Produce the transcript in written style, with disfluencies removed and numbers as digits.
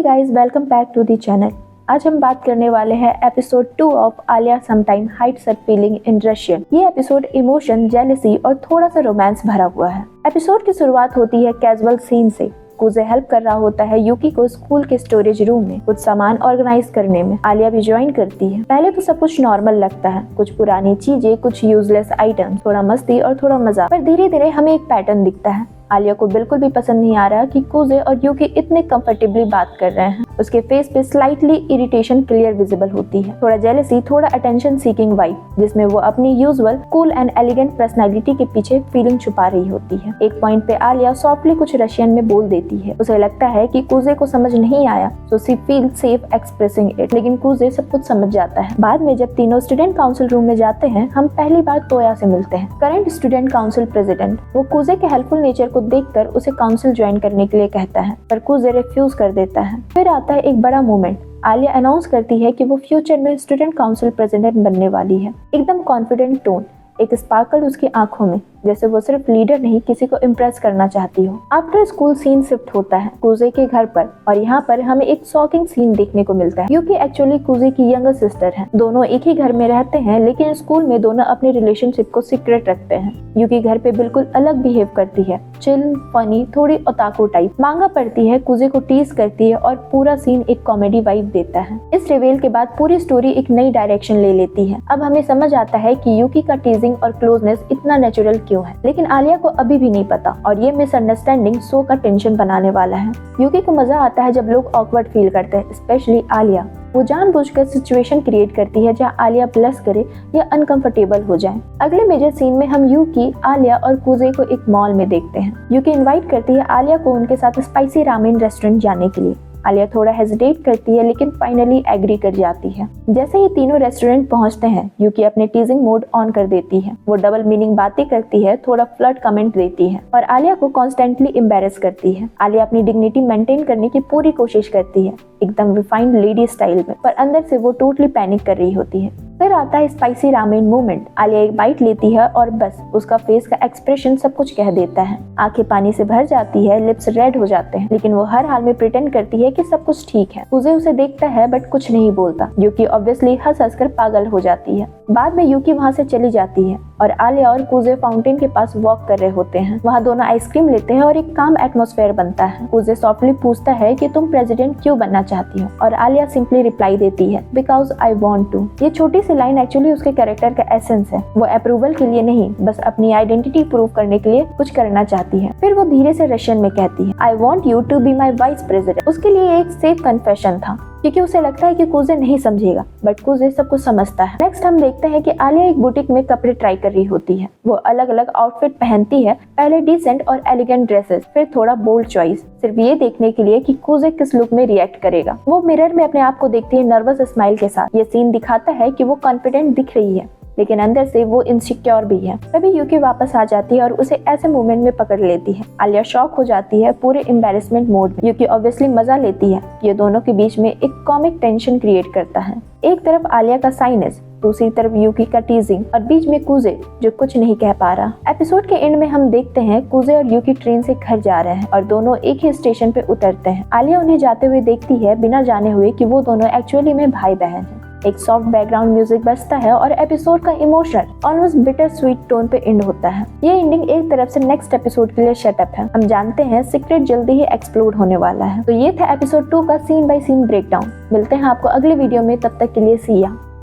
Guys, welcome back to the channel. आज हम बात करने वाले हैं episode 2 of Alya sometimes hides her feeling in Russian. ये एपिसोड इमोशन, जेलसी और थोड़ा सा रोमांस भरा हुआ है। एपिसोड की शुरुआत होती है कैजुअल सीन से। कुजे हेल्प कर रहा होता है यूकी को स्कूल के स्टोरेज रूम में कुछ सामान ऑर्गेनाइज करने में। आलिया भी ज्वाइन करती है। पहले तो सब कुछ नॉर्मल लगता है, कुछ पुरानी चीजें, कुछ यूजलेस आइटम, थोड़ा मस्ती और थोड़ा मजा। पर धीरे धीरे हमें एक पैटर्न दिखता है। आलिया को बिल्कुल भी पसंद नहीं आ रहा कि कुजे और यूकी इतने कंफर्टेबली बात कर रहे हैं। उसके फेस पे स्लाइटली इरिटेशन क्लियर विजिबल होती है, थोड़ा जेलसी, थोड़ा अटेंशन सीकिंग वाइब, जिसमें वो अपनी usual cool and elegant personality के पीछे फीलिंग छुपा रही होती है। एक पॉइंट पे आलिया सॉफ्टली कुछ रशियन में बोल देती है। उसे लगता है कि कुजे को समझ नहीं आया, so she feel safe expressing it, लेकिन कुजे सब कुछ समझ जाता है। बाद में जब तीनों स्टूडेंट काउंसिल रूम में जाते हैं, हम पहली बार तोया से मिलते हैं, करंट स्टूडेंट काउंसिल प्रेसिडेंट। वो कुजे के हेल्पफुल नेचर को देखकर उसे काउंसिल ज्वाइन करने के लिए कहता है, पर कुजे रिफ्यूज कर देता है। फिर आता है एक बड़ा मोमेंट। आलिया अनाउंस करती है कि वो फ्यूचर में स्टूडेंट काउंसिल प्रेसिडेंट बनने वाली है। एकदम कॉन्फिडेंट टोन, एक स्पार्कल उसकी आंखों में, जैसे वो सिर्फ लीडर नहीं किसी को इम्प्रेस करना चाहती हो। आफ्टर स्कूल सीन शिफ्ट होता है कुजे के घर पर, और यहाँ पर हमें एक शॉकिंग सीन देखने को मिलता है, क्योंकि एक्चुअली कुजे की यंगर सिस्टर है। दोनों एक ही घर में रहते हैं, लेकिन स्कूल में दोनों अपने रिलेशनशिप को सीक्रेट रखते हैं। यूकी घर पे बिल्कुल अलग बिहेव करती है, चिल, फनी, थोड़ी ओताको टाइप। मांगा पड़ती है, कुजे को टीज करती है, और पूरा सीन एक कॉमेडी वाइब देता है। इस रिवील के बाद पूरी स्टोरी एक नई डायरेक्शन ले लेती है। अब हमें समझ आता है कि यूकी का टीजिंग और क्लोजनेस इतना नेचुरल क्यों है, लेकिन आलिया को अभी भी नहीं पता, और ये मिसअंडरस्टैंडिंग शो का टेंशन बनाने वाला है। यूकी को मजा आता है जब लोग ऑकवर्ड फील करते हैं, स्पेशली आलिया। वो जानबूझकर सिचुएशन क्रिएट करती है जहाँ आलिया ब्लश करे या अनकंफर्टेबल हो जाए। अगले मेजर सीन में हम यूकी, आलिया और कुजे को एक मॉल में देखते हैं। यूकी इनवाइट करती है आलिया को उनके साथ स्पाइसी रामेन रेस्टोरेंट जाने के लिए। आलिया थोड़ा हेजिटेट करती है, लेकिन फाइनली एग्री कर जाती है। जैसे ही तीनों रेस्टोरेंट पहुंचते हैं, यूकी अपने टीजिंग मोड ऑन कर देती है। वो डबल मीनिंग बातें करती है, थोड़ा फ्लर्ट कमेंट देती है, और आलिया को कॉन्स्टेंटली एम्बेरस करती है। आलिया अपनी डिग्निटी मेंटेन करने की पूरी कोशिश करती है, एकदम रिफाइंड लेडी स्टाइल में, पर अंदर से वो टोटली पैनिक कर रही होती है। फिर आता है स्पाइसी रामेन मोमेंट। आलिया एक बाइट लेती है और बस उसका फेस का एक्सप्रेशन सब कुछ कह देता है। आंखें पानी से भर जाती है, लिप्स रेड हो जाते हैं, लेकिन वो हर हाल में प्रिटेंड करती है कि सब कुछ ठीक है। कुजे उसे देखता है बट कुछ नहीं बोलता। यूकी ऑब्वियसली हंस हंस कर पागल हो जाती है। बाद में यूकी वहाँ से चली जाती है, और आलिया और कुजे फाउंटेन के पास वॉक कर रहे होते हैं। वहाँ दोनों आइसक्रीम लेते हैं और एक काम एटमॉस्फेयर बनता है। कुजे सॉफ्टली पूछता है कि तुम प्रेसिडेंट क्यों बनना चाहती हो, और आलिया सिंपली रिप्लाई देती है, बिकॉज आई वॉन्ट टू। ये छोटी सी लाइन एक्चुअली उसके कैरेक्टर का एसेंस है। वो अप्रूवल के लिए नहीं, बस अपनी आइडेंटिटी प्रूव करने के लिए कुछ करना चाहती है। फिर वो धीरे से रशियन में कहती है, I want you to be my vice president. उसके लिए एक सेफ कन्फेशन था, क्योंकि उसे लगता है कि कुजे नहीं समझेगा, बट कुजे सब कुछ समझता है। नेक्स्ट हम देखते हैं कि आलिया एक बुटीक में कपड़े ट्राई कर रही होती है। वो अलग अलग आउटफिट पहनती है, पहले डिसेंट और एलिगेंट ड्रेसेस, फिर थोड़ा बोल्ड चॉइस, सिर्फ ये देखने के लिए कि कुजे किस लुक में रिएक्ट करेगा। वो मिरर में अपने आप को देखती है नर्वस स्माइल के साथ। ये सीन दिखाता है कि वो कॉन्फिडेंट दिख रही है, लेकिन अंदर से वो इनसिक्योर भी है। तभी यूकी वापस आ जाती है और उसे ऐसे मूवमेंट में पकड़ लेती है। आलिया शॉक हो जाती है, पूरे एम्बैरेसमेंट मोड में। यूकी ऑब्वियसली मजा लेती है। ये दोनों के बीच में एक कॉमिक टेंशन क्रिएट करता है। एक तरफ आलिया का साइनेस, दूसरी तरफ यूकी का टीजिंग, और बीच में कुजे जो कुछ नहीं कह पा रहा। एपिसोड के एंड में हम देखते हैं कुजे और यूकी ट्रेन से घर जा रहे हैं, और दोनों एक ही स्टेशन पे उतरते हैं। आलिया उन्हें जाते हुए देखती है, बिना जाने हुए कि वो दोनों एक्चुअली में भाई बहन हैं। एक सॉफ्ट बैकग्राउंड म्यूजिक बजता है, और एपिसोड का emotional, almost bitter sweet tone पे एंड होता है। ये एंडिंग एक तरफ से नेक्स्ट एपिसोड के लिए सेटअप है। हम जानते हैं सीक्रेट जल्दी ही एक्सप्लोड होने वाला है। तो ये था एपिसोड 2 का सीन बाय सीन ब्रेकडाउन। मिलते हैं आपको अगले वीडियो में, तब तक के लिए सी या।